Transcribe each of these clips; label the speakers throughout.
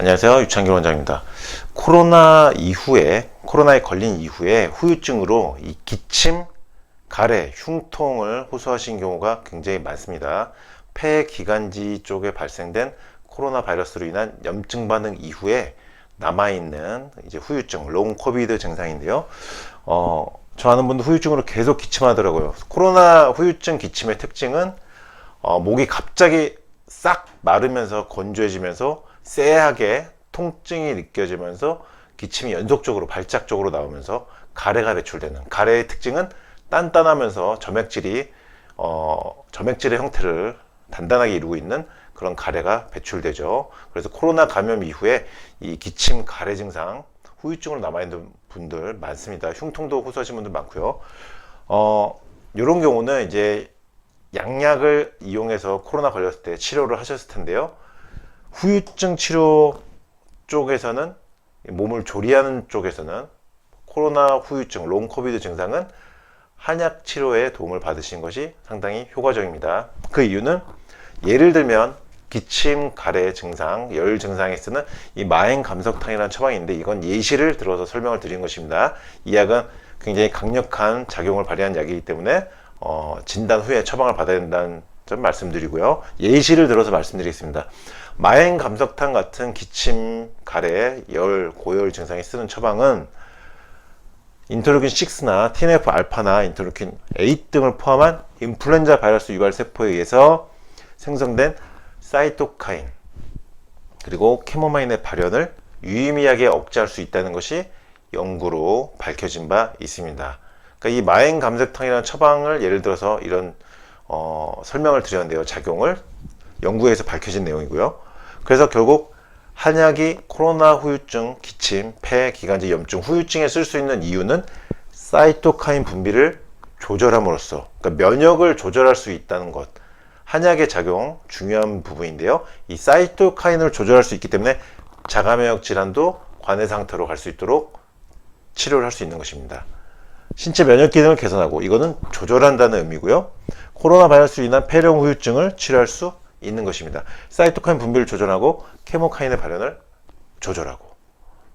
Speaker 1: 안녕하세요. 유창길 원장입니다. 코로나에 걸린 이후에 후유증으로 이 기침, 가래, 흉통을 호소하신 경우가 굉장히 많습니다. 폐기관지 쪽에 발생된 코로나 바이러스로 인한 염증 반응 이후에 남아있는 이제 후유증, 롱 코비드 증상인데요. 저 아는 분도 후유증으로 계속 기침하더라고요. 코로나 후유증 기침의 특징은 목이 갑자기 싹 마르면서 건조해지면서 쎄하게 통증이 느껴지면서 기침이 연속적으로 발작적으로 나오면서 가래가 배출되는, 가래의 특징은 단단하면서 점액질의 형태를 단단하게 이루고 있는 그런 가래가 배출되죠. 그래서 코로나 감염 이후에 이 기침 가래 증상 후유증으로 남아있는 분들 많습니다. 흉통도 호소하시는 분들 많고요. 이런 경우는 이제 양약을 이용해서 코로나 걸렸을 때 치료를 하셨을 텐데요. 후유증 치료 쪽에서는, 몸을 조리하는 쪽에서는 코로나 후유증, 롱 코비드 증상은 한약 치료에 도움을 받으신 것이 상당히 효과적입니다. 그 이유는 예를 들면 기침, 가래 증상, 열 증상에 쓰는 이 마행감석탕이라는 처방이 있는데, 이건 예시를 들어서 설명을 드린 것입니다. 이 약은 굉장히 강력한 작용을 발휘한 약이기 때문에 진단 후에 처방을 받아야 된다는 점 말씀드리고요. 예시를 들어서 말씀드리겠습니다. 마행감석탕 같은 기침, 가래, 열, 고열 증상에 쓰는 처방은 인터루킨 6나 TNF 알파나 인터루킨 8 등을 포함한 인플루엔자 바이러스 유발 세포에 의해서 생성된 사이토카인 그리고 캐모마인의 발현을 유의미하게 억제할 수 있다는 것이 연구로 밝혀진 바 있습니다. 그러니까 이 마행감석탕이라는 처방을 예를 들어서 이런 설명을 드렸는데요. 작용을 연구에서 밝혀진 내용이고요. 그래서 결국 한약이 코로나 후유증, 기침, 폐, 기관지 염증 후유증에 쓸 수 있는 이유는 사이토카인 분비를 조절함으로써, 그러니까 면역을 조절할 수 있다는 것, 한약의 작용 중요한 부분인데요. 이 사이토카인을 조절할 수 있기 때문에 자가면역 질환도 관해 상태로 갈 수 있도록 치료를 할 수 있는 것입니다. 신체 면역 기능을 개선하고, 이거는 조절한다는 의미고요. 코로나 바이러스로 인한 폐렴 후유증을 치료할 수 있는 것입니다. 사이토카인 분비를 조절하고 케모카인의 발현을 조절하고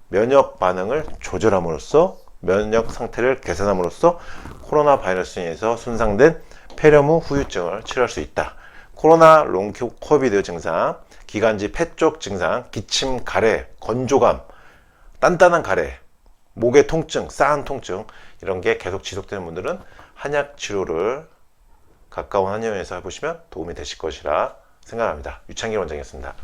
Speaker 1: 면역 반응을 조절함으로써 면역 상태를 개선함으로써 코로나 바이러스에 의해서 손상된 폐렴 후 후유증을 치료할 수 있다. 코로나 롱 코비드 증상, 기관지 폐 쪽 증상, 기침, 가래, 건조감, 단단한 가래, 목의 통증, 싸한 통증, 이런 게 계속 지속되는 분들은 한약 치료를 가까운 한의원에서 해보시면 도움이 되실 것이라 생각합니다. 유창길 원장이었습니다.